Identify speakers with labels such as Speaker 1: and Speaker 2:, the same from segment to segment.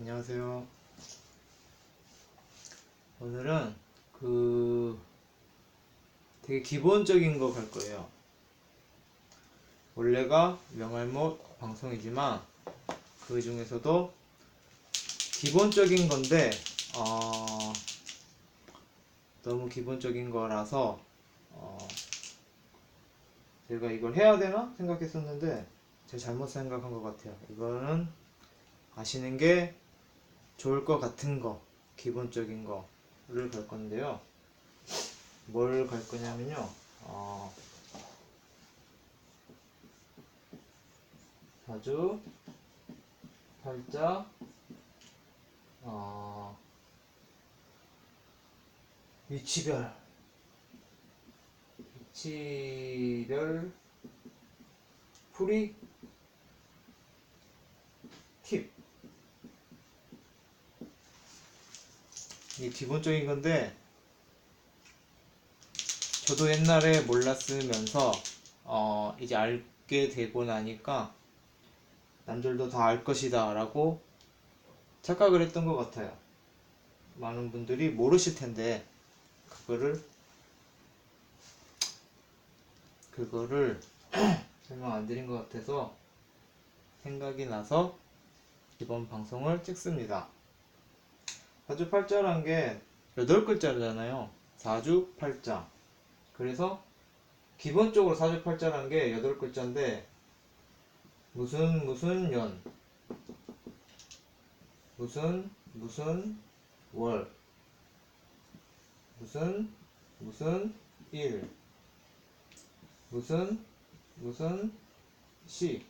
Speaker 1: 안녕하세요. 오늘은 되게 기본적인 거 갈 거예요. 원래가 명알못 방송이지만 그 중에서도 기본적인 건데 너무 기본적인 거라서 제가 이걸 해야 되나 생각했었는데 제가 잘못 생각한 것 같아요. 이거는 아시는 게 좋을 것 같은 거, 기본적인 거를 갈 건데요. 뭘 갈 거냐면요. 사주, 팔자, 위치별, 풀이, 팁. 이게 기본적인 건데 저도 옛날에 몰랐으면서 이제 알게 되고 나니까 남들도 다 알 것이다 라고 착각을 했던 것 같아요. 많은 분들이 모르실 텐데 그거를 설명 안 드린 것 같아서 생각이 나서 이번 방송을 찍습니다. 사주팔자란 게 8글자잖아요. 사주팔자. 그래서 기본적으로 사주팔자란 게 8글자인데 무슨 년, 무슨 월, 무슨 일, 무슨 시,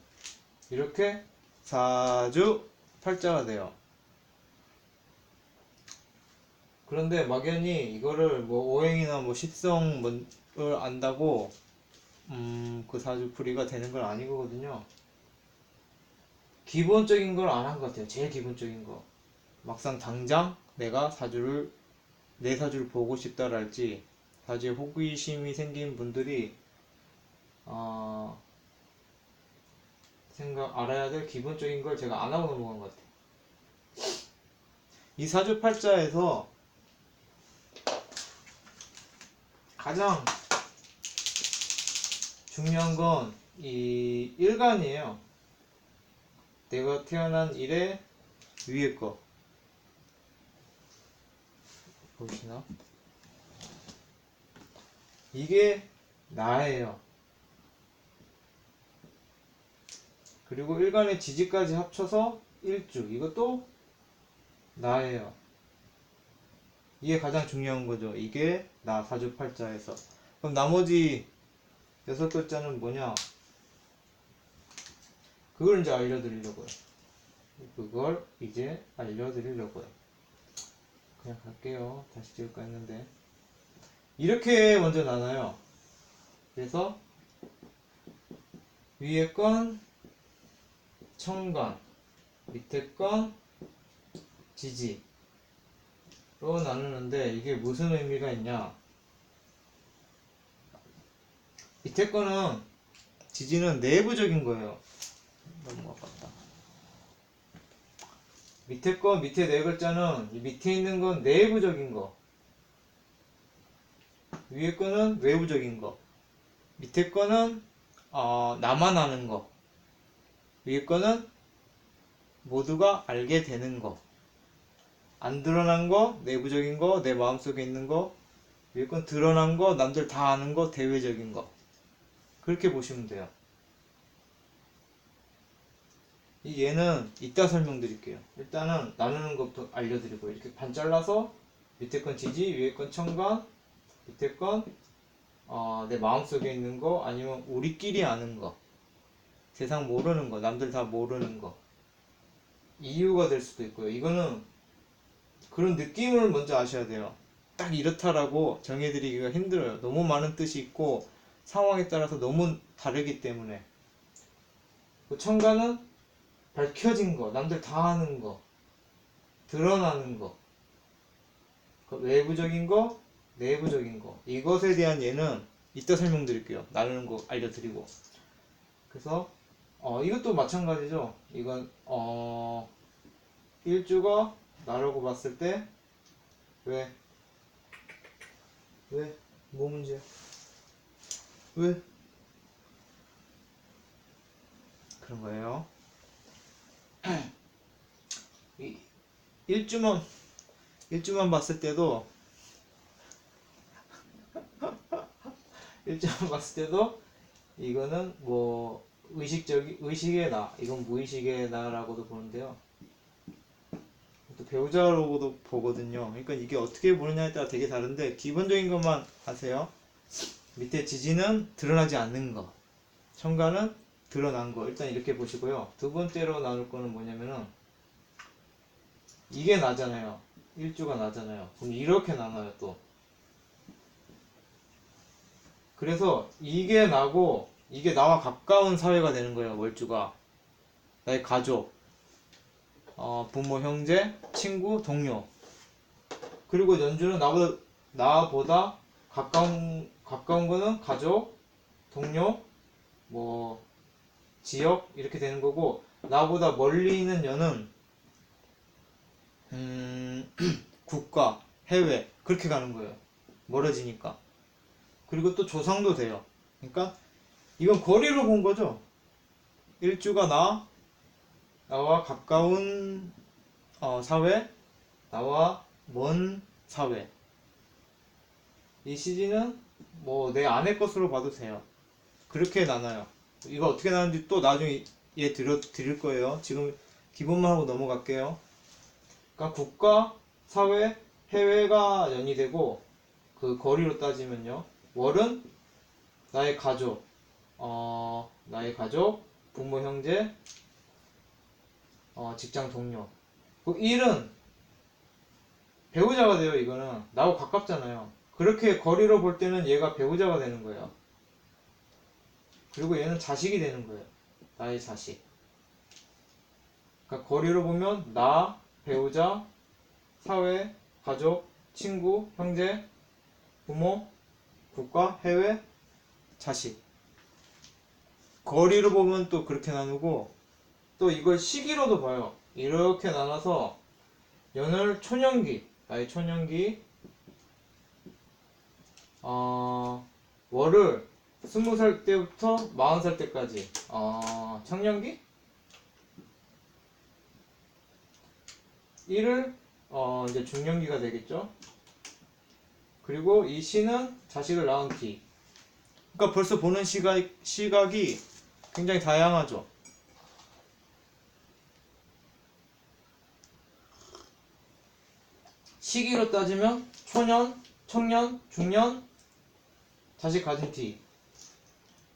Speaker 1: 이렇게 사주팔자가 돼요. 그런데 막연히 이거를 뭐 오행이나 뭐 십성을 안다고 그 사주풀이가 되는 건 아니거든요. 기본적인 걸 안 한 것 같아요. 제일 기본적인 거. 막상 당장 내가 내 사주를 보고 싶다랄지 사주에 호기심이 생긴 분들이 알아야 될 기본적인 걸 제가 안 하고 넘어간 것 같아요. 이 사주팔자에서 가장 중요한 건 이 일간이에요. 내가 태어난 일의 위에 거 보시나? 이게 나예요. 그리고 일간의 지지까지 합쳐서 일주, 이것도 나예요. 이게 가장 중요한 거죠. 이게 나 사주팔자에서. 그럼 나머지 6글자는 뭐냐? 그걸 이제 알려드리려고요. 그걸 이제 알려드리려고요. 그냥 갈게요. 다시 찍을까 했는데 이렇게 먼저 나눠요. 그래서 위에 건 청간, 밑에 건 지지로 나누는데 이게 무슨 의미가 있냐? 밑에 거는 지지는 내부적인 거예요. 너무 아깝다. 밑에 밑에 4글자는 밑에 있는 건 내부적인 거, 위에 거는 외부적인 거. 밑에 거는 나만 아는 거, 위에 거는 모두가 알게 되는 거. 안 드러난 거, 내부적인 거, 내 마음속에 있는 거. 위에 건 드러난 거, 남들 다 아는 거, 대외적인 거. 그렇게 보시면 돼요. 얘는 이따 설명드릴게요. 일단은 나누는 것부터 알려드리고, 이렇게 반 잘라서 밑에 건 지지, 위에 건 청간, 밑에 건 내 마음속에 있는 거, 아니면 우리끼리 아는 거, 세상 모르는 거, 남들 다 모르는 거. 이유가 될 수도 있고요. 이거는 그런 느낌을 먼저 아셔야 돼요. 딱 이렇다라고 정해드리기가 힘들어요. 너무 많은 뜻이 있고 상황에 따라서 너무 다르기 때문에. 청가는 밝혀진 거, 남들 다 아는 거, 드러나는 거, 외부적인 거, 내부적인 거. 이것에 대한 예는 이따 설명드릴게요. 나누는 거 알려드리고. 그래서 이것도 마찬가지죠. 이건 일주가 나라고 봤을 때 왜? 왜? 뭐 문제야? 왜? 그런 거예요. 이 일주만 봤을 때도 일주만 봤을 때도 이거는 뭐 의식의 나, 이건 무의식의 나라고도 보는데요. 또 배우자로도 보거든요. 그러니까 이게 어떻게 보느냐에 따라 되게 다른데 기본적인 것만 아세요. 밑에 지지는 드러나지 않는 거, 청가는 드러난 거. 일단 이렇게 보시고요. 두 번째로 나눌 거는 뭐냐면은 이게 나잖아요. 일주가 나잖아요. 그럼 이렇게 나눠요 또. 그래서 이게 나고 이게 나와 가까운 사회가 되는 거예요. 월주가 나의 가족, 부모, 형제, 친구, 동료. 그리고 연주는 나보다 가까운 거는 가족, 동료, 뭐 지역 이렇게 되는 거고 나보다 멀리 있는 연은 국가, 해외 그렇게 가는 거예요. 멀어지니까. 그리고 또 조상도 돼요. 그러니까 이건 거리로 본 거죠. 일주가 나와 가까운 사회, 나와 먼 사회. 이 CG는 뭐 내 아내 것으로 봐도 돼요. 그렇게 나눠요. 이거 어떻게 나누는지 또 나중에 드릴 거예요. 지금 기본만 하고 넘어갈게요. 그러니까 국가, 사회, 해외가 연이 되고 그 거리로 따지면요. 월은 나의 가족, 부모, 형제, 직장 동료. 그 일은 배우자가 돼요. 이거는 나하고 가깝잖아요. 그렇게 거리로 볼 때는 얘가 배우자가 되는 거예요. 그리고 얘는 자식이 되는 거예요. 나의 자식. 그러니까 거리로 보면 나, 배우자, 사회, 가족, 친구, 형제, 부모, 국가, 해외, 자식. 거리로 보면 또 그렇게 나누고 또 이걸 시기로도 봐요. 이렇게 나눠서 연을 초년기, 나의 초년기, 월을 20살 때부터 40살 때까지, 청년기? 일을 이제 중년기가 되겠죠. 그리고 이 시는 자식을 낳은 기. 그러니까 벌써 보는 시각이 굉장히 다양하죠. 시기로 따지면 초년, 청년, 중년, 자식 가진 티.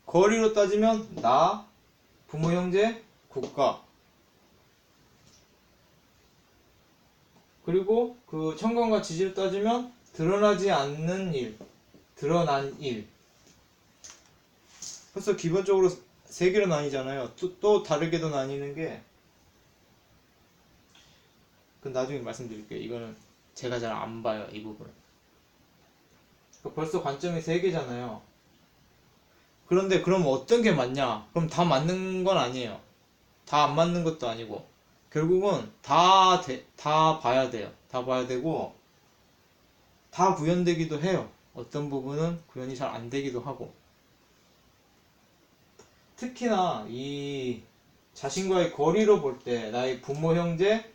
Speaker 1: 거리로 따지면 나, 부모, 형제, 국가. 그리고 그 청관과 지지로 따지면 드러나지 않는 일, 드러난 일. 그래서 기본적으로 세 개로 나뉘잖아요. 또 다르게도 나뉘는 게, 그 나중에 말씀드릴게요. 이거는 제가 잘 안 봐요, 이 부분. 그러니까 벌써 관점이 세 개잖아요. 그런데 그럼 어떤 게 맞냐? 그럼 다 맞는 건 아니에요. 다 안 맞는 것도 아니고. 결국은 다 봐야 돼요. 다 봐야 되고, 다 구현되기도 해요. 어떤 부분은 구현이 잘 안 되기도 하고. 특히나 이 자신과의 거리로 볼 때, 나의 부모, 형제,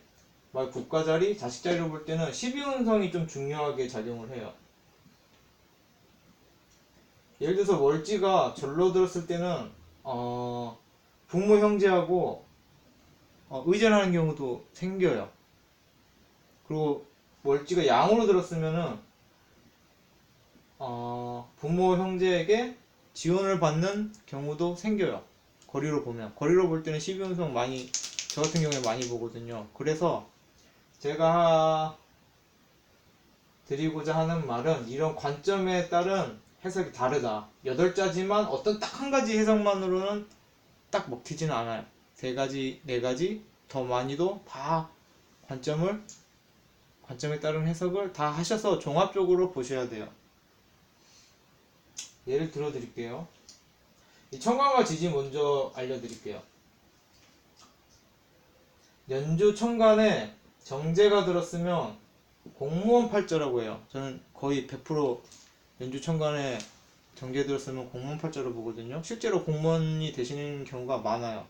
Speaker 1: 국가 자리, 자식 자리로 볼 때는 12운성이 좀 중요하게 작용을 해요. 예를 들어서 월지가 절로 들었을 때는 부모, 형제하고 의존하는 경우도 생겨요. 그리고 월지가 양으로 들었으면은 부모, 형제에게 지원을 받는 경우도 생겨요. 거리로 볼 때는 12운성 저 같은 경우에 많이 보거든요. 그래서 제가 드리고자 하는 말은 이런 관점에 따른 해석이 다르다. 8자지만 어떤 딱 한 가지 해석만으로는 딱 먹히지는 않아요. 3가지, 4가지, 더 많이도 다 관점에 따른 해석을 다 하셔서 종합적으로 보셔야 돼요. 예를 들어 드릴게요. 이 청관과 지지 먼저 알려드릴게요. 연주 청관에 정제가 들었으면 공무원 팔자라고 해요. 저는 거의 100% 연주천간에 정제 들었으면 공무원 팔자로 보거든요. 실제로 공무원이 되시는 경우가 많아요.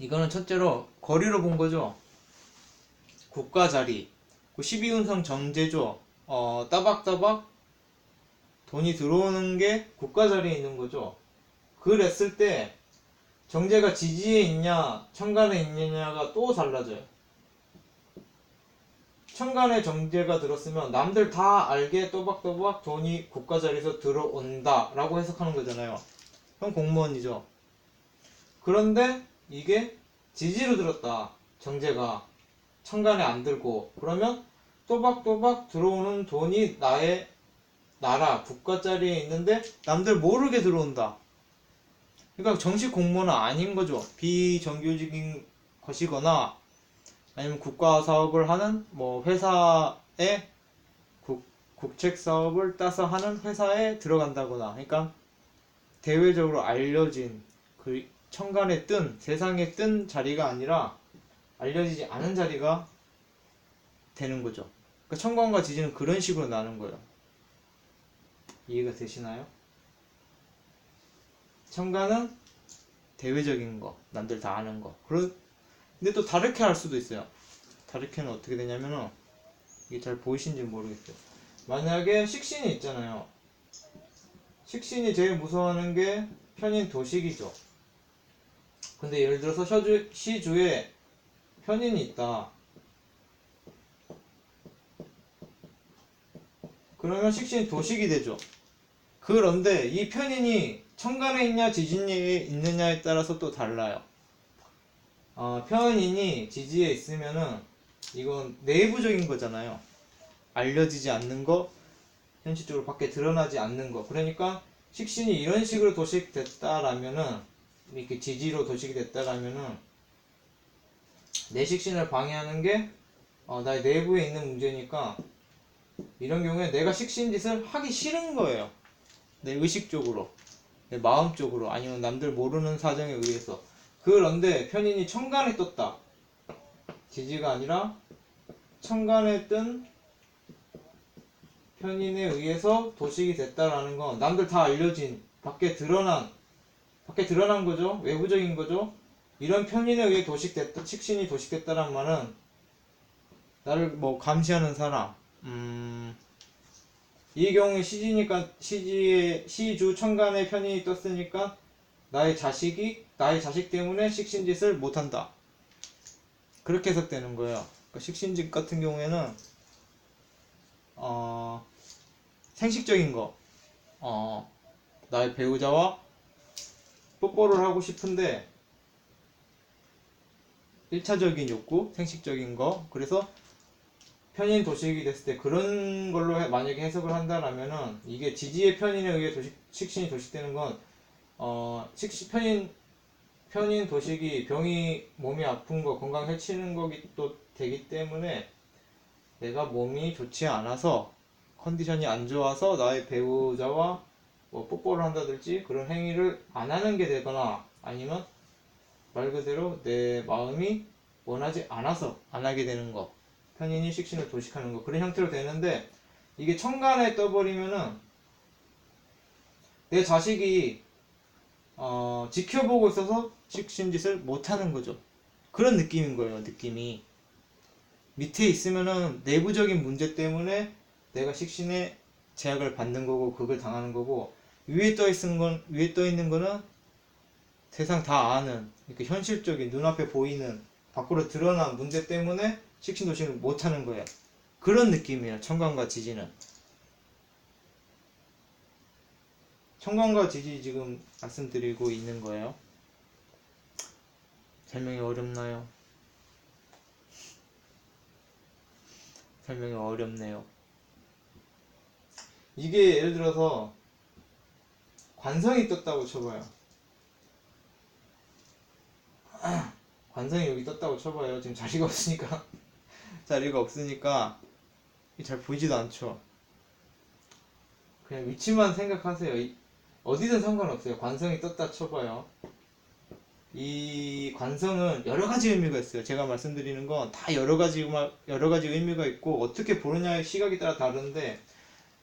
Speaker 1: 이거는 첫째로 거리로 본 거죠. 국가 자리. 12운성 정제죠. 따박따박 돈이 들어오는 게 국가 자리에 있는 거죠. 그랬을 때 정제가 지지에 있냐 천간에 있느냐가 또 달라져요. 천간에 정제가 들었으면 남들 다 알게 또박또박 돈이 국가 자리에서 들어온다 라고 해석하는 거잖아요. 그럼 공무원이죠. 그런데 이게 지지로 들었다. 정제가 천간에 안 들고 그러면 또박또박 들어오는 돈이 나의 나라 국가 자리에 있는데 남들 모르게 들어온다. 그러니까 정식 공무원은 아닌 거죠. 비정규직인 것이거나 아니면 국가 사업을 하는 뭐 회사에 국책 사업을 따서 하는 회사에 들어간다거나. 그러니까 대외적으로 알려진 그 천간에 뜬 세상에 뜬 자리가 아니라 알려지지 않은 자리가 되는 거죠. 그러니까 천간과 지지는 그런 식으로 나는 거예요. 이해가 되시나요? 천간은 대외적인 거, 남들 다 아는 거. 근데 또 다르게 할 수도 있어요. 다르게는 어떻게 되냐면은 이게 잘 보이신지 모르겠어요. 만약에 식신이 있잖아요. 식신이 제일 무서워하는 게 편인 도식이죠. 근데 예를 들어서 시주에 편인이 있다. 그러면 식신이 도식이 되죠. 그런데 이 편인이 천간에 있냐 지진에 있느냐에 따라서 또 달라요. 편인이 지지에 있으면은 이건 내부적인 거잖아요. 알려지지 않는 거, 현실적으로 밖에 드러나지 않는 거. 그러니까 식신이 이런 식으로 도식됐다라면은 이렇게 지지로 도식이 됐다라면은 내 식신을 방해하는 게 나의 내부에 있는 문제니까 이런 경우에 내가 식신짓을 하기 싫은 거예요. 내 의식적으로, 내 마음적으로, 아니면 남들 모르는 사정에 의해서. 그런데 편인이 천간에 떴다. 지지가 아니라 천간에 뜬 편인에 의해서 도식이 됐다라는 건 남들 다 알려진 밖에 드러난 거죠. 외부적인 거죠. 이런 편인에 의해 도식됐다, 식신이 도식됐다는 말은 나를 뭐 감시하는 사람, 이 경우에 시지니까 시주 천간에 편인이 떴으니까 나의 자식 때문에 식신짓을 못한다. 그렇게 해석되는 거예요. 그러니까 식신짓 같은 경우에는 생식적인 거, 나의 배우자와 뽀뽀를 하고 싶은데 1차적인 욕구, 생식적인 거. 그래서 편인 도식이 됐을 때 그런 걸로 만약에 해석을 한다라면은 이게 지지의 편인에 의해 식신이 도식되는 건 편인 도식이 병이 몸이 아픈 거 건강 해치는 거기 또 되기 때문에 내가 몸이 좋지 않아서 컨디션이 안 좋아서 나의 배우자와 뭐 뽀뽀를 한다든지 그런 행위를 안 하는 게 되거나 아니면 말 그대로 내 마음이 원하지 않아서 안 하게 되는 거. 편인이 식신을 도식하는 거. 그런 형태로 되는데 이게 천간에 떠버리면은 내 자식이 지켜보고 있어서 식신짓을 못하는 거죠. 그런 느낌인 거예요. 느낌이 밑에 있으면은 내부적인 문제 때문에 내가 식신에 제약을 받는 거고 그걸 당하는 거고 위에 떠 있는 거는 세상 다 아는 이렇게 현실적인 눈앞에 보이는 밖으로 드러난 문제 때문에 식신도식을 못하는 거예요. 그런 느낌이에요. 천간과 지지는. 천간과 지지 지금 말씀드리고 있는 거예요. 설명이 어렵나요? 설명이 어렵네요. 이게 예를 들어서 관성이 떴다고 쳐봐요. 관성이 여기 떴다고 쳐봐요. 지금 자리가 없으니까 잘 보이지도 않죠. 그냥 위치만 생각하세요. 어디든 상관없어요. 관성이 떴다 쳐봐요. 이 관성은 여러 가지 의미가 있어요. 제가 말씀드리는 건 다 여러 가지 의미가 있고 어떻게 보느냐의 시각에 따라 다른데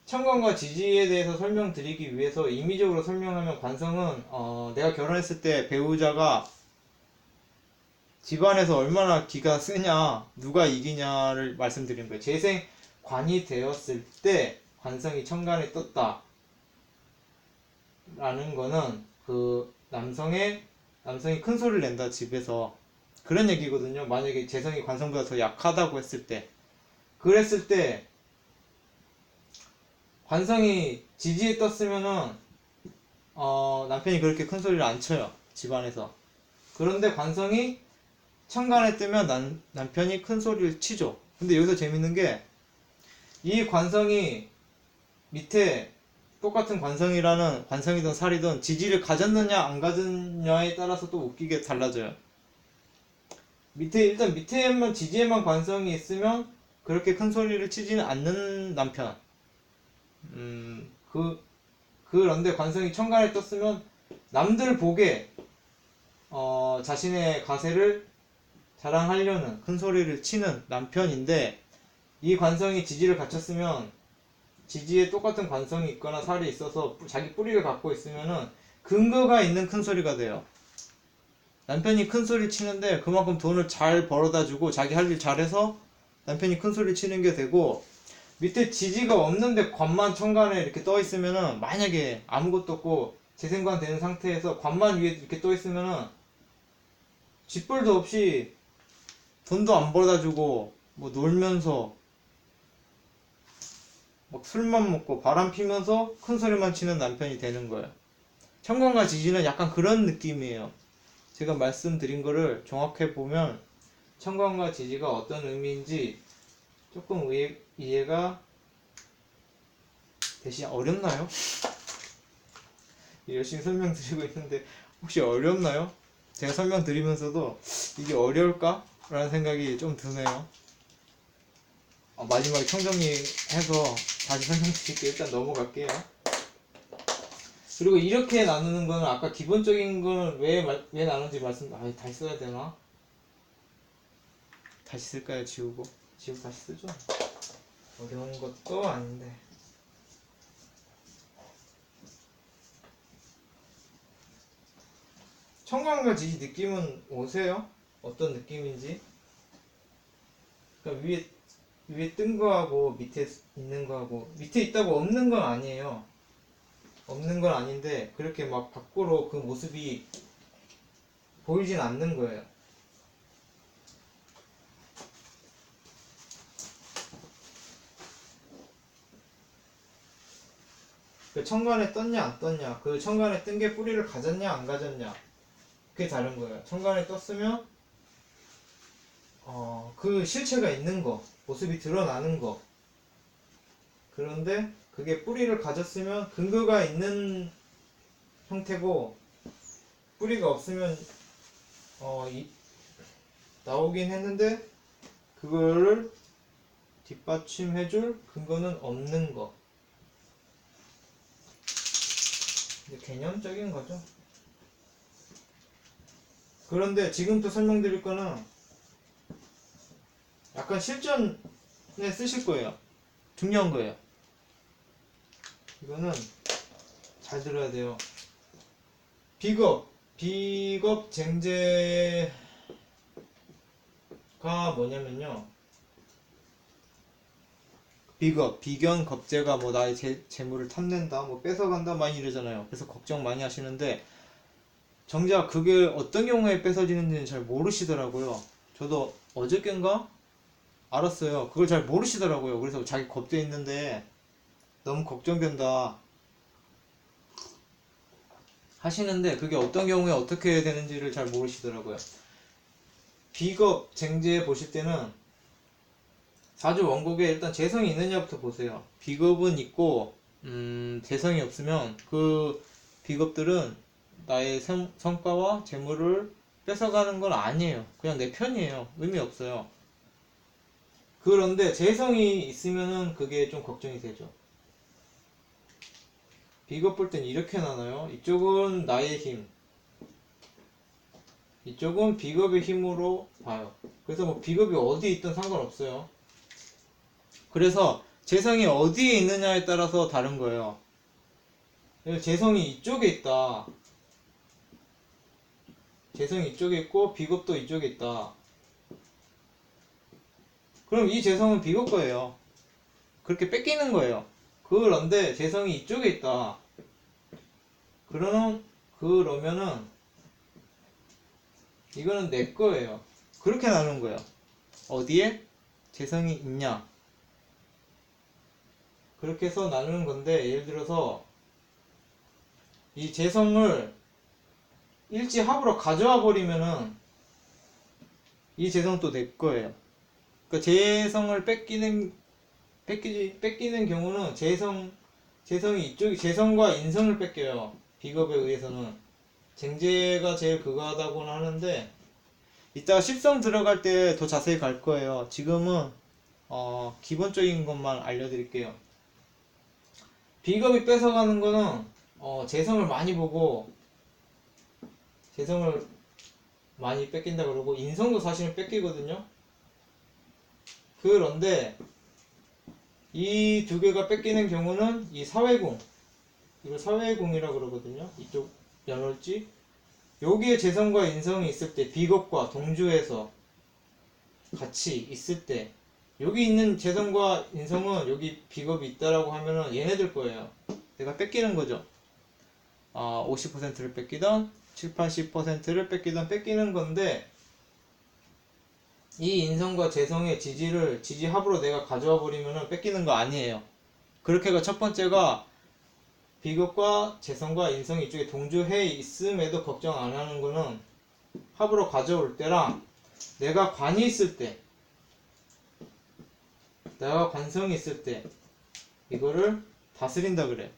Speaker 1: 청관과 지지에 대해서 설명드리기 위해서 임의적으로 설명하면 관성은 내가 결혼했을 때 배우자가 집안에서 얼마나 기가 세냐, 누가 이기냐를 말씀드리는 거예요. 재생관이 되었을 때 관성이 천간에 떴다 라는 거는 그 남성이 큰 소리를 낸다 집에서 그런 얘기거든요. 만약에 재성이 관성보다 더 약하다고 했을 때 그랬을 때 관성이 지지에 떴으면은 남편이 그렇게 큰 소리를 안 쳐요 집안에서. 그런데 관성이 천간에 뜨면 남편이 큰 소리를 치죠. 근데 여기서 재밌는 게 이 관성이 밑에 똑같은 관성이든 살이든 지지를 가졌느냐 안 가졌느냐에 따라서 또 웃기게 달라져요. 일단 밑에만 지지에만 관성이 있으면 그렇게 큰 소리를 치지는 않는 남편. 그런데 관성이 천간에 떴으면 남들 보게 자신의 가세를 자랑하려는 큰 소리를 치는 남편인데 이 관성이 지지를 갖췄으면 지지에 똑같은 관성이 있거나 살이 있어서 자기 뿌리를 갖고 있으면은 근거가 있는 큰 소리가 돼요. 남편이 큰 소리 치는데 그만큼 돈을 잘 벌어다 주고 자기 할 일 잘해서 남편이 큰 소리 치는 게 되고 밑에 지지가 없는데 관만 천간에 이렇게 떠 있으면은 만약에 아무것도 없고 재생관 되는 상태에서 관만 위에 이렇게 떠 있으면은 쥐뿔도 없이 돈도 안 벌어다 주고 뭐 놀면서 막 술만 먹고 바람 피면서 큰 소리만 치는 남편이 되는 거예요. 천간과 지지는 약간 그런 느낌이에요. 제가 말씀드린 거를 종합해 보면 천간과 지지가 어떤 의미인지 조금 이해가 되시 어렵나요? 열심히 설명드리고 있는데 혹시 어렵나요? 제가 설명드리면서도 이게 어려울까? 라는 생각이 좀 드네요. 마지막에 총정리해서 다시 설명드릴게요. 일단 넘어갈게요. 그리고 이렇게 나누는 거는 아까 기본적인 거는 왜 나누는지 다시 써야 되나? 다시 쓸까요? 지우고 다시 쓰죠. 어려운 것도 아닌데. 청간과 지지 느낌은 오세요? 어떤 느낌인지? 그러니까 위에 뜬 거하고 밑에 있는 거하고 밑에 있다고 없는 건 아니에요. 없는 건 아닌데 그렇게 막 밖으로 그 모습이 보이진 않는 거예요. 그 천간에 떴냐 안 떴냐, 그 천간에 뜬 게 뿌리를 가졌냐 안 가졌냐, 그게 다른 거예요. 천간에 떴으면 그 실체가 있는 거, 모습이 드러나는 거. 그런데 그게 뿌리를 가졌으면 근거가 있는 형태고 뿌리가 없으면 나오긴 했는데 그거를 뒷받침해줄 근거는 없는 거. 이제 개념적인 거죠. 그런데 지금부터 설명드릴 거는 약간 실전에 쓰실 거예요. 중요한 거예요. 이거는 잘 들어야 돼요. 비겁 쟁제가 뭐냐면요. 비견, 겁재가 뭐 나의 재물을 탐낸다, 뭐 뺏어간다 많이 이러잖아요. 그래서 걱정 많이 하시는데 정작 그게 어떤 경우에 뺏어지는지는 잘 모르시더라고요. 저도 어저께인가 알았어요. 그걸 잘 모르시더라고요. 그래서 자기 겁재 있는데 너무 걱정된다 하시는데 그게 어떤 경우에 어떻게 되는지를 잘 모르시더라고요. 비겁 쟁제 보실 때는 사주 원곡에 일단 재성이 있느냐부터 보세요. 비겁은 있고 재성이 없으면 그 비겁들은 나의 성과와 재물을 뺏어가는 건 아니에요. 그냥 내 편이에요. 의미 없어요. 그런데 재성이 있으면은 그게 좀 걱정이 되죠. 비겁 볼 땐 이렇게 나눠요. 이쪽은 나의 힘, 이쪽은 비겁의 힘으로 봐요. 그래서 뭐 비겁이 어디에 있든 상관없어요. 그래서 재성이 어디에 있느냐에 따라서 다른 거예요. 재성이 이쪽에 있다. 재성이 이쪽에 있고 비겁도 이쪽에 있다. 그럼 이 재성은 비겁 거예요. 그렇게 뺏기는 거예요. 그런데 재성이 이쪽에 있다. 그러면은 이거는 내 거예요. 그렇게 나누는 거예요. 어디에 재성이 있냐. 그렇게 해서 나누는 건데, 예를 들어서 이 재성을 일지합으로 가져와 버리면은 이 재성 또 내 거예요. 그러니까 재성을 뺏기는 경우는 재성이 재성과 인성을 뺏겨요. 비겁에 의해서는. 쟁제가 제일 그거 하다고는 하는데, 이따가 십성 들어갈 때 더 자세히 갈 거예요. 지금은 기본적인 것만 알려드릴게요. 비겁이 뺏어가는 거는 재성을 많이 보고 재성을 많이 뺏긴다 그러고, 인성도 사실은 뺏기거든요. 그런데 이 두 개가 뺏기는 경우는 이 사회궁, 이걸 사회궁이라 그러거든요. 이쪽 연월지, 여기에 재성과 인성이 있을 때, 비겁과 동주에서 같이 있을 때, 여기 있는 재성과 인성은 여기 비겁이 있다라고 하면은 얘네들 거예요. 내가 뺏기는 거죠. 50%를 뺏기던 7, 80%를 뺏기던 뺏기는 건데, 이 인성과 재성의 지지합으로 내가 가져와 버리면은 뺏기는 거 아니에요. 그렇게 해서 첫 번째가 비겁과 재성과 인성이 이쪽에 동조해 있음에도 걱정 안 하는 거는, 합으로 가져올 때랑 내가 관이 있을 때, 내가 관성이 있을 때 이거를 다스린다 그래.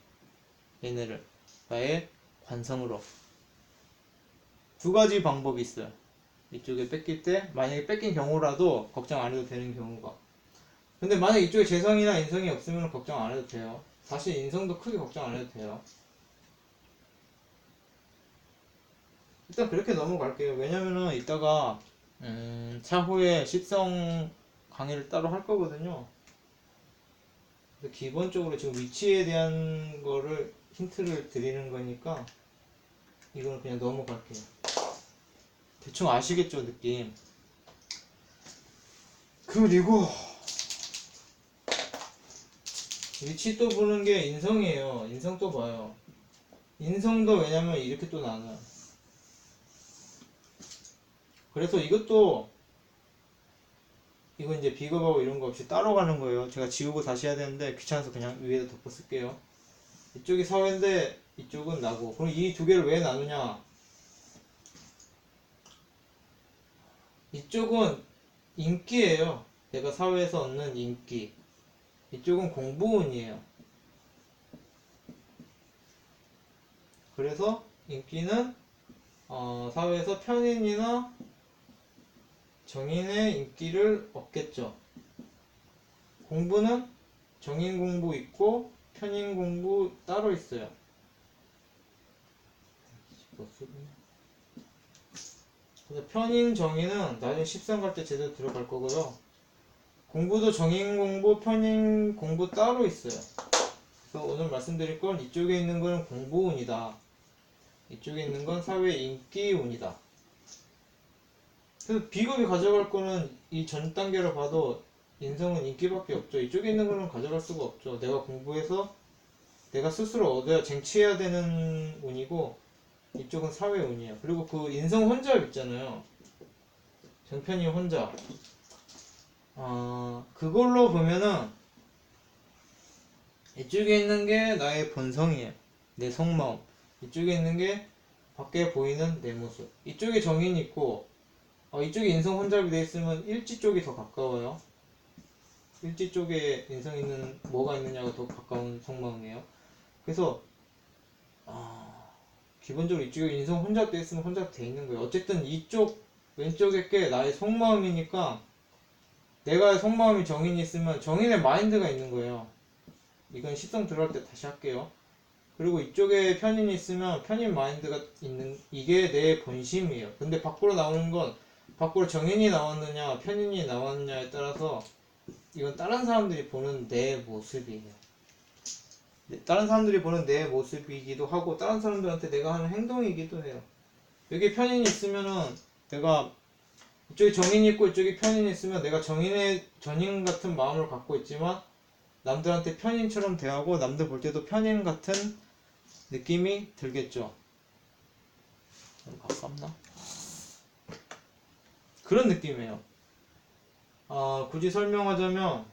Speaker 1: 얘네를 나의 관성으로. 두 가지 방법이 있어요. 이쪽에 뺏길 때, 만약에 뺏긴 경우라도 걱정 안 해도 되는 경우가. 근데 만약 이쪽에 재성이나 인성이 없으면 걱정 안 해도 돼요. 사실 인성도 크게 걱정 안 해도 돼요. 일단 그렇게 넘어갈게요. 왜냐면은 이따가 차후에 십성 강의를 따로 할 거거든요. 근데 기본적으로 지금 위치에 대한 거를 힌트를 드리는 거니까 이거는 그냥 넘어갈게요. 대충 아시겠죠, 느낌. 그리고 위치 또 보는 게 인성이에요. 인성 또 봐요. 인성도 왜냐면 이렇게 또 나눠요. 그래서 이것도, 이거 이제 비겁하고 이런 거 없이 따로 가는 거예요. 제가 지우고 다시 해야 되는데 귀찮아서 그냥 위에다 덮어 쓸게요. 이쪽이 사회인데 이쪽은 나고. 그럼 이 두 개를 왜 나누냐? 이쪽은 인기예요. 내가 사회에서 얻는 인기. 이쪽은 공부운이에요. 그래서 인기는 사회에서 편인이나 정인의 인기를 얻겠죠. 공부는 정인 공부 있고 편인 공부 따로 있어요. 그래서 편인 정인은 나중에 십상 갈 때 제대로 들어갈 거고요. 공부도 정인 공부, 편인 공부 따로 있어요. 그래서 오늘 말씀드릴 건, 이쪽에 있는 건 공부운이다. 이쪽에 있는 건 사회 인기운이다. 그래서 비겁이 가져갈 거는 이 전 단계로 봐도 인성은 인기밖에 없죠. 이쪽에 있는 거는 가져갈 수가 없죠. 내가 공부해서 내가 스스로 얻어야 쟁취해야 되는 운이고, 이쪽은 사회 운이에요. 그리고 그 인성 혼잡 있잖아요. 정편이 혼잡. 그걸로 보면은 이쪽에 있는 게 나의 본성이에요. 내 속마음. 이쪽에 있는 게 밖에 보이는 내 모습. 이쪽에 정인이 있고, 이쪽에 인성 혼잡이 돼 있으면 일지 쪽이 더 가까워요. 일지 쪽에 인성 있는 뭐가 있느냐가 더 가까운 속마음이에요. 그래서 기본적으로 이쪽에 인성 혼잡돼 있으면 혼잡돼 있는 거예요. 어쨌든 이쪽 왼쪽에 게 나의 속마음이니까, 내가 속마음이 정인이 있으면 정인의 마인드가 있는 거예요. 이건 십성 들어갈 때 다시 할게요. 그리고 이쪽에 편인이 있으면 편인 마인드가 있는, 이게 내 본심이에요. 근데 밖으로 나오는 건, 밖으로 정인이 나왔느냐 편인이 나왔느냐에 따라서 이건 다른 사람들이 보는 내 모습이에요. 다른 사람들이 보는 내 모습이기도 하고 다른 사람들한테 내가 하는 행동이기도 해요. 여기 편인이 있으면은 내가 이쪽에 정인이 있고 이쪽에 편인이 있으면 내가 전인 같은 마음을 갖고 있지만 남들한테 편인처럼 대하고 남들 볼 때도 편인 같은 느낌이 들겠죠. 가깝나? 그런 느낌이에요. 굳이 설명하자면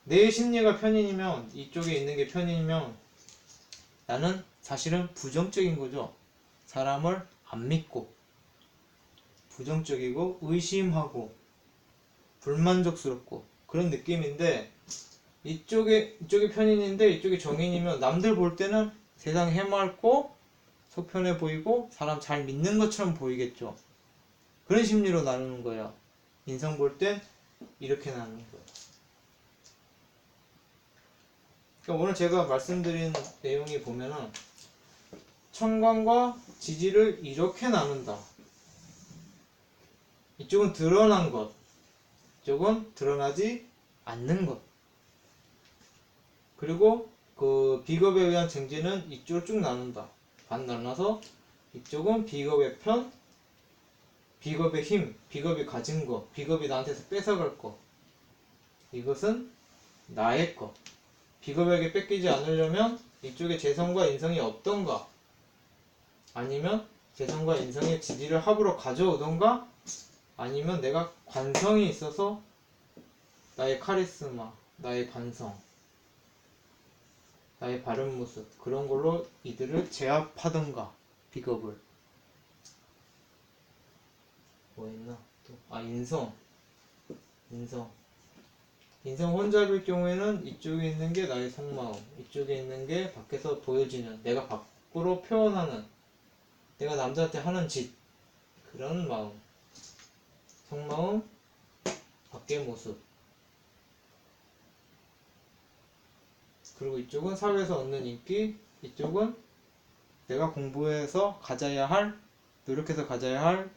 Speaker 1: 내 심리가 편인이면 이쪽에 있는 게 편인이면 나는 사실은 부정적인 거죠. 사람을 안 믿고 부정적이고 의심하고 불만족스럽고 그런 느낌인데 이쪽에 편인인데 이쪽에 정인이면 남들 볼 때는 세상 해맑고 속편해 보이고 사람 잘 믿는 것처럼 보이겠죠. 그런 심리로 나누는 거예요. 인성 볼 땐 이렇게 나누는 거예요. 그러니까 오늘 제가 말씀드린 내용이 보면은 청관과 지지를 이렇게 나눈다. 이쪽은 드러난 것, 이쪽은 드러나지 않는 것. 그리고 그 비겁에 의한 쟁제는 이쪽으로 쭉 나눈다. 반 나눠서 이쪽은 비겁의 편, 비겁의 힘, 비겁이 가진 것, 비겁이 나한테서 뺏어갈 것. 이것은 나의 것. 비겁에게 뺏기지 않으려면 이쪽에 재성과 인성이 없던가 아니면 재성과 인성의 지지를 합으로 가져오던가 아니면 내가 관성이 있어서 나의 카리스마, 나의 관성, 나의 바른 모습 그런 걸로 이들을 제압하던가 비겁을 뭐 있나 또 인성 혼잡일 경우에는 이쪽에 있는 게 나의 속마음, 이쪽에 있는 게 밖에서 보여지는 내가 밖으로 표현하는 내가 남자한테 하는 짓 그런 마음, 속마음, 밖의 모습. 그리고 이쪽은 사회에서 얻는 인기, 이쪽은 내가 공부해서 가져야 할, 노력해서 가져야 할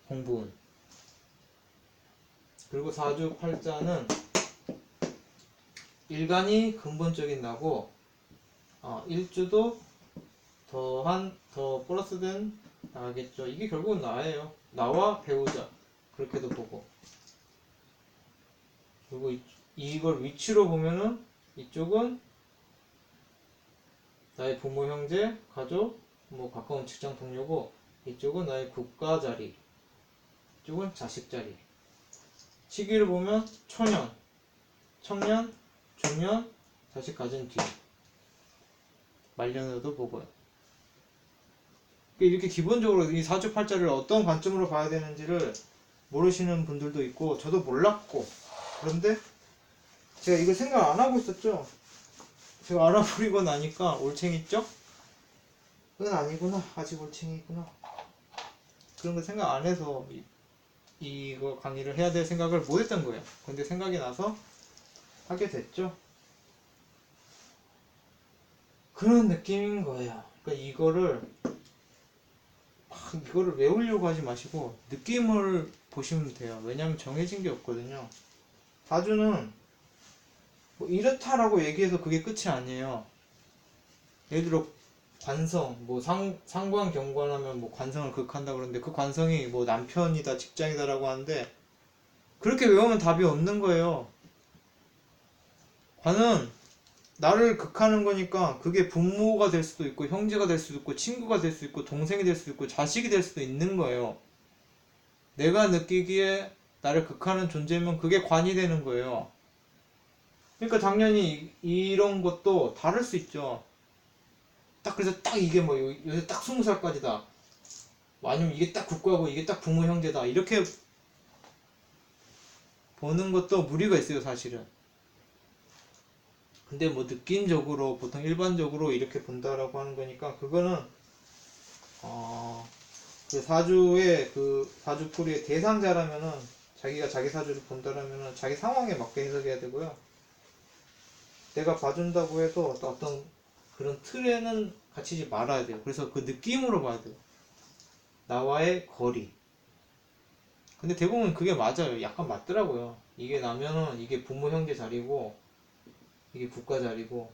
Speaker 1: 공부운. 그리고 사주팔자는 일간이 근본적인 나고 일주도 더 플러스된 나겠죠. 이게 결국은 나예요. 나와 배우자 그렇게도 보고. 그리고 이걸 위치로 보면은 이쪽은 나의 부모, 형제, 가족, 뭐 가까운 직장 동료고 이쪽은 나의 국가 자리, 이쪽은 자식 자리. 시기를 보면 초년, 청년, 중년, 자식 가진 뒤. 말년으로도 보고요. 이렇게 기본적으로 이 사주팔자를 어떤 관점으로 봐야 되는지를 모르시는 분들도 있고 저도 몰랐고 그런데 제가 이걸 생각 안 하고 있었죠. 제가 알아버리고 나니까 올챙이죠? 그건 아니구나. 아직 올챙이구나. 그런 거 생각 안 해서 이거 강의를 해야 될 생각을 못 했던 거예요. 근데 생각이 나서 하게 됐죠. 그런 느낌인 거예요. 그러니까 이거를 외우려고 하지 마시고 느낌을 보시면 돼요. 왜냐면 정해진 게 없거든요. 사주는 뭐 이렇다라고 얘기해서 그게 끝이 아니에요. 예를 들어 관성, 뭐 상관 경관하면 뭐 관성을 극한다 그러는데 그 관성이 뭐 남편이다 직장이다라고 하는데 그렇게 외우면 답이 없는 거예요. 관은 나를 극하는 거니까 그게 부모가 될 수도 있고 형제가 될 수도 있고 친구가 될 수도 있고 동생이 될 수도 있고 자식이 될 수도 있는 거예요. 내가 느끼기에 나를 극하는 존재면 그게 관이 되는 거예요. 그러니까 당연히 이런 것도 다를 수 있죠. 딱 그래서 딱 이게 뭐 요새 딱 20살까지다. 아니면 이게 딱 국가고 이게 딱 부모 형제다. 이렇게 보는 것도 무리가 있어요, 사실은. 근데 뭐 느낌적으로 보통 일반적으로 이렇게 본다라고 하는 거니까 그거는 그 사주의 그 사주풀이의 대상자라면은 자기가 자기 사주를 본다라면은 자기 상황에 맞게 해석해야 되고요. 내가 봐준다고 해도 어떤 그런 틀에는 갇히지 말아야 돼요. 그래서 그 느낌으로 봐야 돼요. 나와의 거리. 근데 대부분 그게 맞아요. 약간 맞더라고요. 이게 나면은 이게 부모 형제 자리고, 이게 국가 자리고,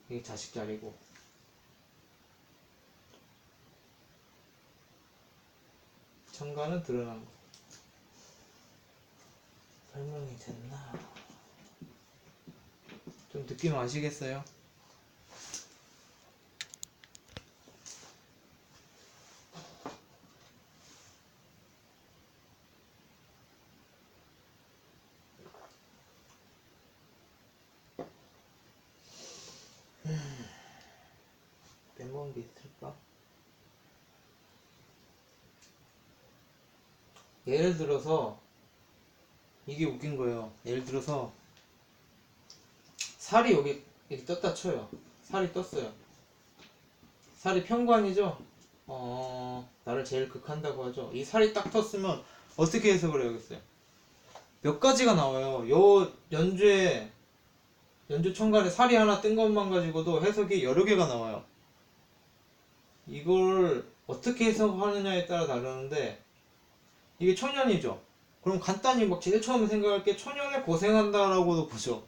Speaker 1: 이게 자식 자리고. 천간은 드러난 거. 설명이 됐나? 좀 느낌 아시겠어요? 빼먹은 게 있을까? 예를 들어서 이게 웃긴 거예요. 예를 들어서 살이 여기 이렇게 떴다 쳐요. 살이 떴어요. 살이 편관이죠? 나를 제일 극한다고 하죠. 이 살이 딱 떴으면 어떻게 해석을 해야겠어요? 몇 가지가 나와요. 요 연주 천간에 살이 하나 뜬 것만 가지고도 해석이 여러 개가 나와요. 이걸 어떻게 해석하느냐에 따라 다르는데, 이게 초년이죠. 그럼 간단히 막 제일 처음에 생각할 게 초년에 고생한다라고도 보죠.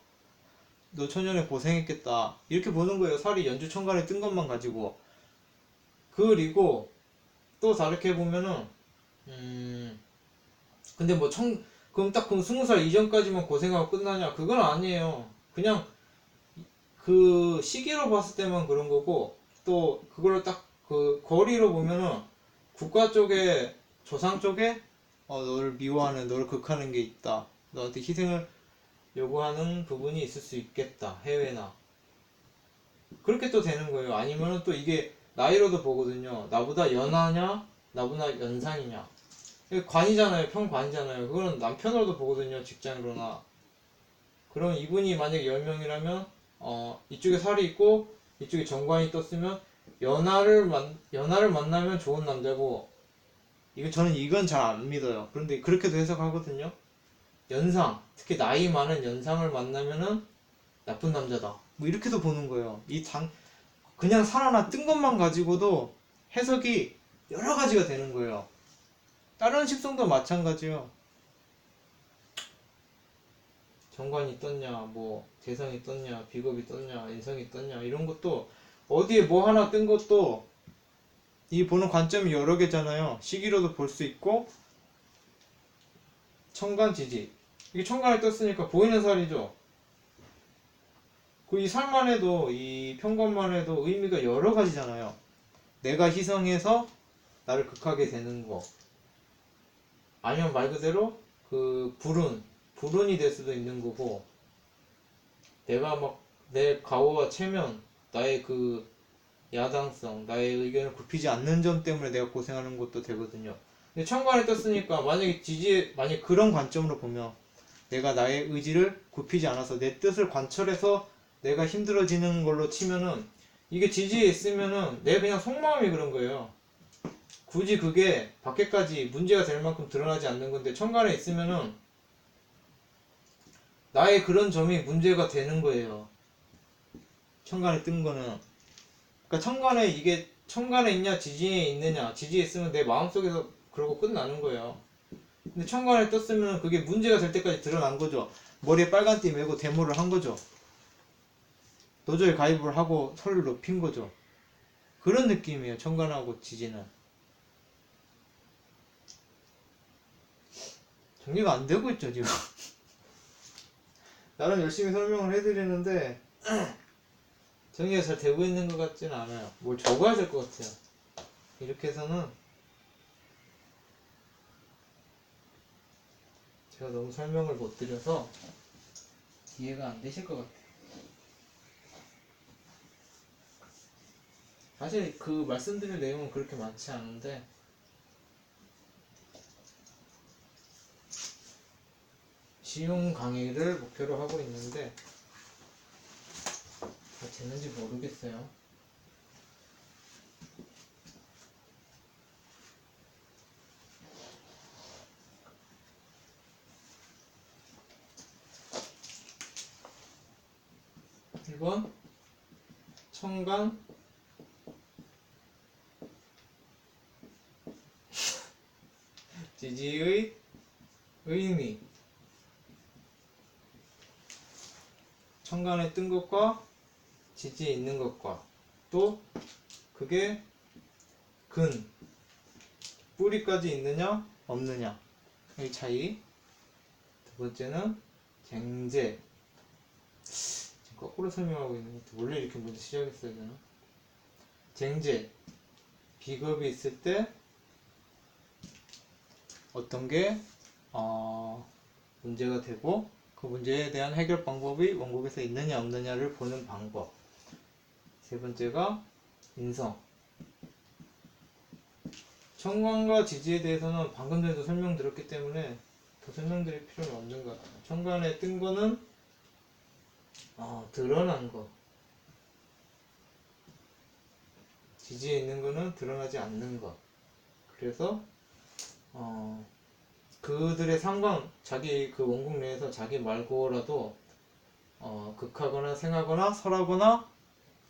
Speaker 1: 너 초년에 고생했겠다. 이렇게 보는 거예요. 살이 연주 천간에 뜬 것만 가지고. 그리고 또 다르게 보면은, 근데 뭐 그럼 딱 그럼 20살 이전까지만 고생하고 끝나냐? 그건 아니에요. 그냥 그 시기로 봤을 때만 그런 거고, 또 그걸로 딱 그 거리로 보면은 국가 쪽에, 조상 쪽에 너를 미워하는, 너를 극하는 게 있다. 너한테 희생을 요구하는 부분이 있을 수 있겠다. 해외나. 그렇게 또 되는 거예요. 아니면은 또 이게 나이로도 보거든요. 나보다 연하냐? 나보다 연상이냐? 이게 관이잖아요. 평관이잖아요. 그거는 남편으로도 보거든요. 직장으로나. 그럼 이분이 만약에 10명이라면 이쪽에 살이 있고 이쪽에 정관이 떴으면 연하를 만나면 좋은 남자고, 저는 이건 잘 안 믿어요. 그런데 그렇게도 해석하거든요. 연상, 특히 나이 많은 연상을 만나면은 나쁜 남자다. 뭐 이렇게도 보는 거예요. 그냥 살 하나 뜬 것만 가지고도 해석이 여러 가지가 되는 거예요. 다른 식성도 마찬가지요. 정관이 떴냐, 뭐 재성이 떴냐, 비겁이 떴냐, 인성이 떴냐, 이런 것도 어디에 뭐 하나 뜬 것도 이 보는 관점이 여러 개잖아요. 시기로도 볼 수 있고, 천간 지지. 이게 천간에 떴으니까 보이는 살이죠. 그 이 살만 해도, 이 편관만 해도 의미가 여러 가지잖아요. 내가 희생해서 나를 극하게 되는 거. 아니면 말 그대로 그 불운이 될 수도 있는 거고, 내가 막 내 가오와 체면, 나의 그 야당성, 나의 의견을 굽히지 않는 점 때문에 내가 고생하는 것도 되거든요. 근데 천간에 떴으니까 만약 그런 관점으로 보면 내가 나의 의지를 굽히지 않아서 내 뜻을 관철해서 내가 힘들어지는 걸로 치면은, 이게 지지에 있으면은 내 그냥 속마음이 그런 거예요. 굳이 그게 밖에까지 문제가 될 만큼 드러나지 않는 건데, 천간에 있으면은 나의 그런 점이 문제가 되는 거예요. 천간에 뜬 거는. 그러니까 천간에 있냐 지지에 있느냐. 지지에 있으면 내 마음속에서 그러고 끝나는 거예요. 근데 천간에 떴으면 그게 문제가 될 때까지 드러난 거죠. 머리에 빨간띠 메고 데모를 한 거죠. 노조에 가입을 하고 소리를 높인 거죠. 그런 느낌이에요. 천간하고 지지는. 정리가 안 되고 있죠, 지금. 나름 열심히 설명을 해드리는데 정리가 잘 되고 있는 것 같지는 않아요. 뭘 적어야 될 것 같아요. 이렇게 해서는 제가 너무 설명을 못 드려서 이해가 안 되실 것 같아요. 사실 그 말씀드릴 내용은 그렇게 많지 않은데, 쉬운 강의를 목표로 하고 있는데 다 되는지 모르겠어요. 1번 청간 지지의 의미. 청간에 뜬 것과 지지에 있는 것과 또 그게 근 뿌리까지 있느냐 없느냐 의 차이. 두 번째는 쟁제. 지금 거꾸로 설명하고 있는 것 같아. 원래 이렇게 먼저 시작했어야 되나? 쟁제. 비겁이 있을 때 어떤 게 문제가 되고 그 문제에 대한 해결 방법이 원곡에서 있느냐 없느냐를 보는 방법. 세 번째가 인성. 청간과 지지에 대해서는 방금 전에도 설명드렸기 때문에 더 설명드릴 필요는 없는 것 같아요. 청간에 뜬 거는 드러난 거. 지지에 있는 거는 드러나지 않는 것. 그래서 그들의 상관, 자기 그 원곡 내에서 자기 말고라도 극하거나 생하거나 설하거나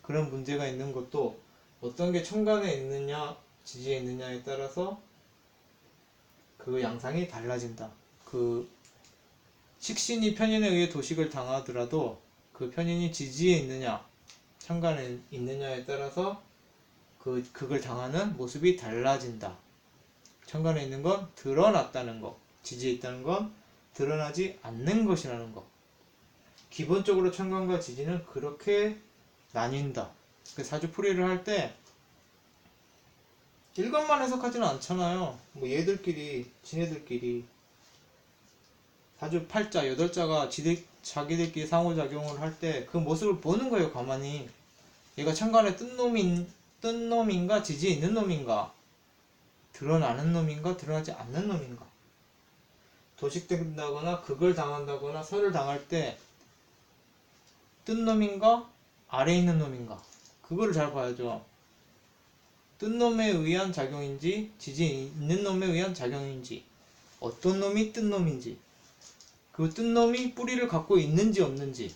Speaker 1: 그런 문제가 있는 것도 어떤 게 청간에 있느냐 지지에 있느냐에 따라서 그 양상이 달라진다. 그 식신이 편인에 의해 도식을 당하더라도 그 편인이 지지에 있느냐 청간에 있느냐에 따라서 극을 당하는 모습이 달라진다. 청간에 있는 건 드러났다는 거, 지지에 있다는 건 드러나지 않는 것이라는 거. 기본적으로 청간과 지지는 그렇게 나뉜다. 그 사주풀이를 할 때 일관만 해석하지는 않잖아요. 뭐 얘들끼리, 지네들끼리 사주 8자, 8자가 자기들끼리 상호작용을 할 때 그 모습을 보는 거예요, 가만히. 얘가 청간에 뜬 놈인가, 지지에 있는 놈인가, 드러나는 놈인가, 드러나지 않는 놈인가. 도식된다거나 극을 당한다거나 설을 당할 때 뜬 놈인가, 아래에 있는 놈인가, 그거를 잘 봐야죠. 뜬 놈에 의한 작용인지 지지에 있는 놈에 의한 작용인지, 어떤 놈이 뜬 놈인지, 그 뜬 놈이 뿌리를 갖고 있는지 없는지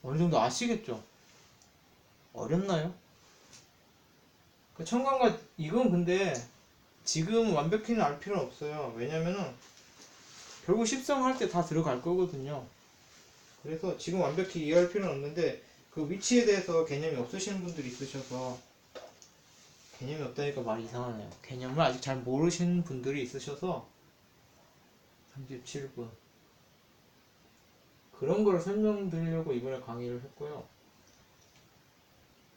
Speaker 1: 어느 정도 아시겠죠? 어렵나요? 그 청간과 이건 근데 지금 완벽히는 알 필요는 없어요. 왜냐면은 결국 십성할 때 다 들어갈 거거든요. 그래서 지금 완벽히 이해할 필요는 없는데 그 위치에 대해서 개념이 없으시는 분들이 있으셔서, 개념이 없다니까 말이 이상하네요. 개념을 아직 잘 모르시는 분들이 있으셔서 37분 그런 걸 설명드리려고 이번에 강의를 했고요.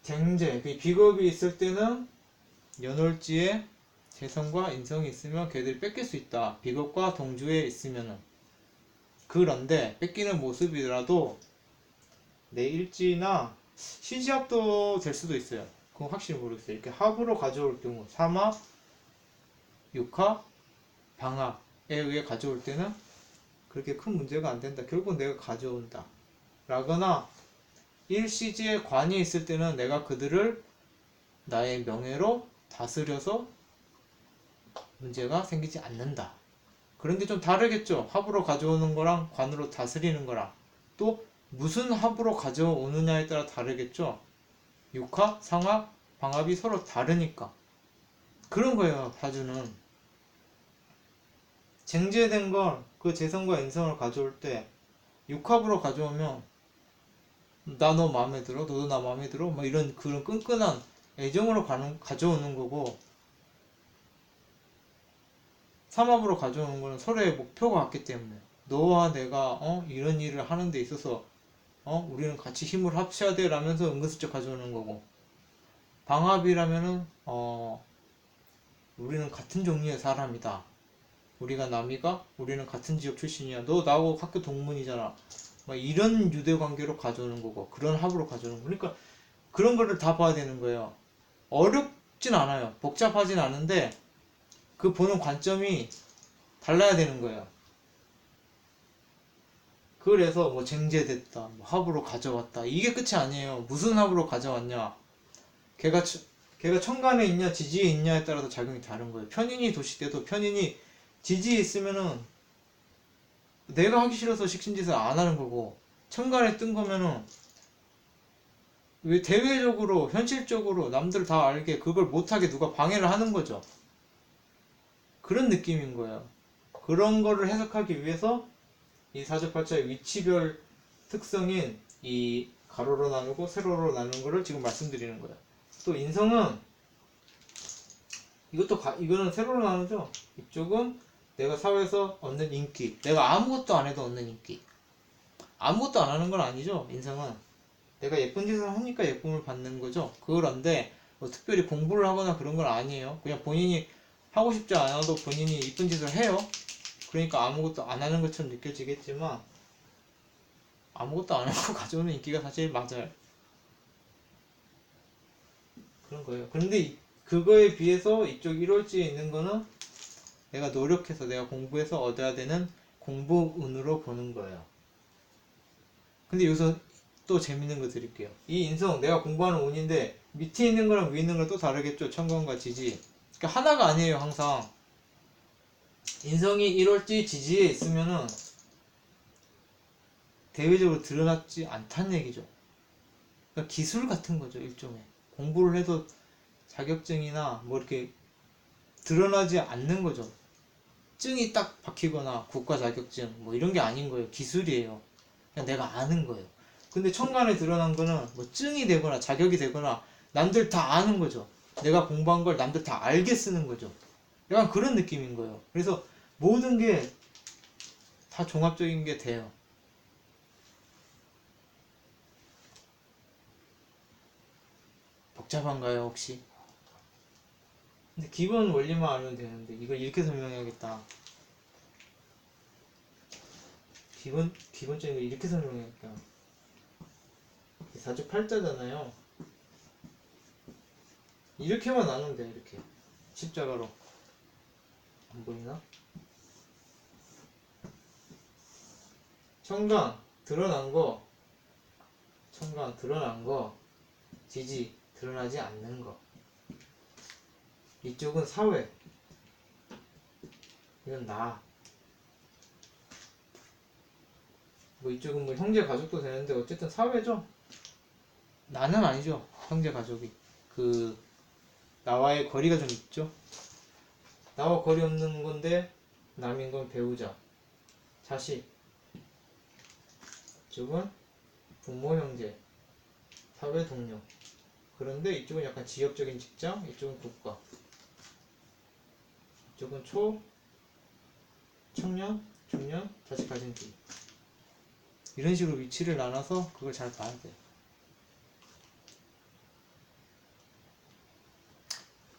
Speaker 1: 쟁제, 비겁이 있을 때는 연월지에 재성과 인성이 있으면 걔들이 뺏길 수 있다. 비겁과 동주에 있으면은. 그런데 뺏기는 모습이라도 내 일지나 시지합도 될 수도 있어요. 그건 확실히 모르겠어요. 이렇게 합으로 가져올 경우, 삼합, 육합, 방합에 의해 가져올 때는 그렇게 큰 문제가 안 된다. 결국 내가 가져온다. 라거나 일시지에 관이 있을 때는 내가 그들을 나의 명예로 다스려서 문제가 생기지 않는다. 그런데 좀 다르겠죠. 합으로 가져오는 거랑 관으로 다스리는 거랑 또 무슨 합으로 가져오느냐에 따라 다르겠죠. 육합, 상합, 방합이 서로 다르니까. 그런 거예요. 사주는. 쟁제된 걸 그 재성과 인성을 가져올 때 육합으로 가져오면 나 너 마음에 들어? 너도 나 마음에 들어? 막 이런 그런 끈끈한 애정으로 가져오는 거고, 삼합으로 가져오는 거는 서로의 목표가 같기 때문에 너와 내가 이런 일을 하는 데 있어서 우리는 같이 힘을 합쳐야 돼 라면서 은근슬쩍 가져오는 거고, 방합이라면은 우리는 같은 종류의 사람이다. 우리가 남이가 우리는 같은 지역 출신이야. 너 나하고 학교 동문이잖아. 막 이런 유대관계로 가져오는 거고, 그런 합으로 가져오는 거. 그러니까 그런 거를 다 봐야 되는 거예요. 어렵진 않아요. 복잡하진 않은데 그 보는 관점이 달라야 되는 거예요. 그래서 뭐 쟁제됐다, 뭐 합으로 가져왔다, 이게 끝이 아니에요. 무슨 합으로 가져왔냐, 걔가 청간에 있냐 지지에 있냐에 따라서 작용이 다른 거예요. 편인이 도식돼도 편인이 지지에 있으면은 내가 하기 싫어서 식신짓을 안 하는 거고, 천간에 뜬 거면은 왜 대외적으로 현실적으로 남들 다 알게 그걸 못하게 누가 방해를 하는 거죠. 그런 느낌인 거예요. 그런 거를 해석하기 위해서 이 사주팔자의 위치별 특성인 이 가로로 나누고 세로로 나누는 거를 지금 말씀드리는 거예요. 또 인성은 이거는 세로로 나누죠. 이쪽은 내가 사회에서 얻는 인기, 내가 아무것도 안 해도 얻는 인기. 아무것도 안 하는 건 아니죠. 인성은 내가 예쁜 짓을 하니까 예쁨을 받는 거죠. 그런데 뭐 특별히 공부를 하거나 그런 건 아니에요. 그냥 본인이 하고 싶지 않아도 본인이 이쁜 짓을 해요. 그러니까 아무것도 안 하는 것처럼 느껴지겠지만 아무것도 안 하고 가져오는 인기가 사실 맞아요. 그런 거예요. 그런데 그거에 비해서 이쪽 1월지에 있는 거는 내가 노력해서 내가 공부해서 얻어야 되는 공부운으로 보는 거예요. 근데 여기서 또 재밌는 거 드릴게요. 이 인성 내가 공부하는 운인데 밑에 있는 거랑 위에 있는 거랑 또 다르겠죠. 천간과 지지. 그러니까 하나가 아니에요. 항상 인성이 1월지 지지에 있으면은 대외적으로 드러났지 않다는 얘기죠. 그러니까 기술 같은 거죠. 일종의 공부를 해도 자격증이나 뭐 이렇게 드러나지 않는 거죠. 증이 딱 박히거나 국가 자격증 뭐 이런 게 아닌 거예요. 기술이에요. 그냥 내가 아는 거예요. 근데 천간에 드러난 거는 뭐 증이 되거나 자격이 되거나 남들 다 아는 거죠. 내가 공부한 걸 남들 다 알게 쓰는 거죠. 약간 그런 느낌인 거예요. 그래서 모든 게 다 종합적인 게 돼요. 복잡한가요, 혹시? 근데 기본 원리만 알면 되는데 이걸 이렇게 설명해야겠다. 기본적인 걸 이렇게 설명해야겠다. 사주팔자잖아요. 이렇게만 나누면 돼요. 이렇게 십자가로. 안 보이나? 천간 드러난 거, 천간 드러난 거, 지지 드러나지 않는 거. 이쪽은 사회, 이건 나. 뭐 이쪽은 뭐 형제 가족도 되는데 어쨌든 사회죠. 나는 아니죠. 형제 가족이 그 나와의 거리가 좀 있죠. 나와 거리 없는 건데 남인 건 배우자, 자식. 이쪽은 부모, 형제, 사회 동료. 그런데 이쪽은 약간 지역적인 직장, 이쪽은 국가. 이쪽은 청년, 중년, 자식 가진 뒤. 이런 식으로 위치를 나눠서 그걸 잘 봐야 돼.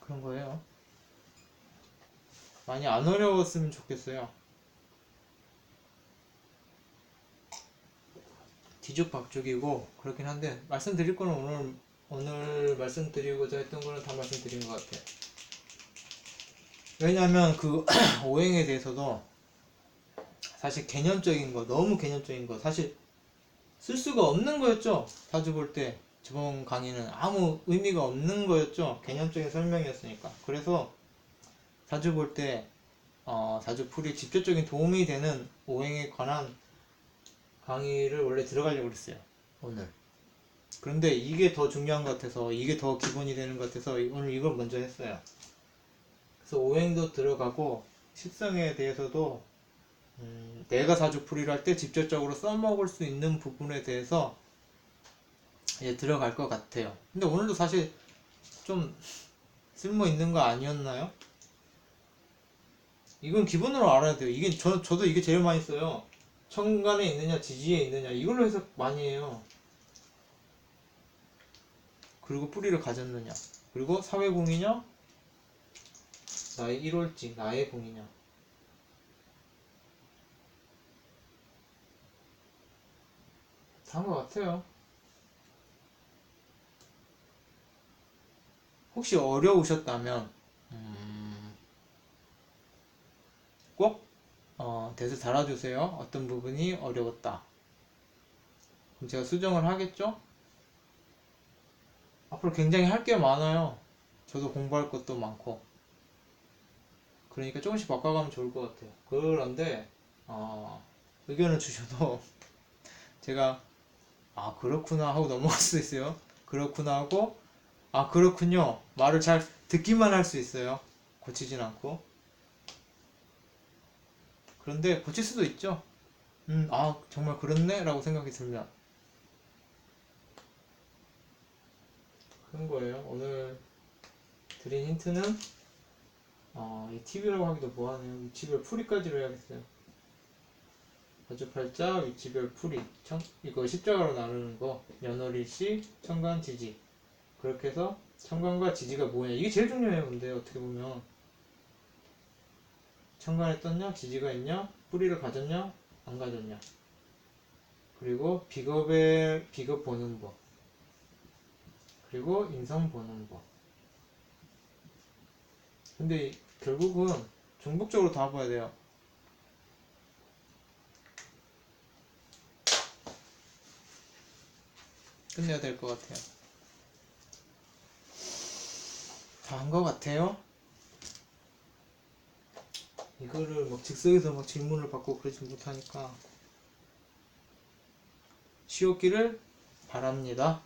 Speaker 1: 그런 거예요. 많이 안 어려웠으면 좋겠어요. 뒤죽박죽이고 그렇긴 한데 말씀드릴 거는 오늘 말씀드리고자 했던 거는 다 말씀드린 것 같아요. 왜냐하면 그 오행에 대해서도 사실 개념적인 거, 너무 개념적인 거 사실 쓸 수가 없는 거였죠. 사주 볼 때 저번 강의는 아무 의미가 없는 거였죠. 개념적인 설명이었으니까. 그래서 사주 볼 때 사주풀이 직접적인 도움이 되는 오행에 관한 강의를 원래 들어가려고 그랬어요. 오늘. 그런데 이게 더 중요한 것 같아서 이게 더 기본이 되는 것 같아서 오늘 이걸 먼저 했어요. 그래서 오행도 들어가고 식성에 대해서도 내가 사주풀이를 할 때 직접적으로 써먹을 수 있는 부분에 대해서 이제 들어갈 것 같아요. 근데 오늘도 사실 좀 쓸모 있는 거 아니었나요? 이건 기본으로 알아야 돼요. 이게 저도 이게 제일 많이 써요. 천간에 있느냐 지지에 있느냐 이걸로 해석 많이 해요. 그리고 뿌리를 가졌느냐, 그리고 사회공이냐 나의 1월지 나의 공이냐. 다 한 것 같아요. 혹시 어려우셨다면 꼭 댓글 달아주세요. 어떤 부분이 어려웠다. 그럼 제가 수정을 하겠죠? 앞으로 굉장히 할 게 많아요. 저도 공부할 것도 많고. 그러니까 조금씩 바꿔가면 좋을 것 같아요. 그런데 의견을 주셔도 제가 아 그렇구나 하고 넘어갈 수도 있어요. 그렇구나 하고 아 그렇군요 말을 잘 듣기만 할 수 있어요. 고치진 않고. 그런데 고칠 수도 있죠. 아 정말 그렇네 라고 생각이 들면 그런 거예요. 오늘 드린 힌트는 이 TV라고 하기도 뭐하네요. 위치별 풀이까지로 해야겠어요. 사주팔자 위치별 풀이 이거 십자가로 나누는 거 연월일시 천간 지지 그렇게 해서 천간과 지지가 뭐냐 이게 제일 중요해요. 근데 어떻게 보면 천간에 떴냐 지지가 있냐 뿌리를 가졌냐 안 가졌냐 그리고 비급 보는 법 그리고 인성 보는 법. 근데 결국은 중복적으로 다 봐야 돼요. 끝내야 될 것 같아요. 다 한 것 같아요. 이거를 막 즉석에서 막 질문을 받고 그러지 못하니까 쉬웠기를 바랍니다.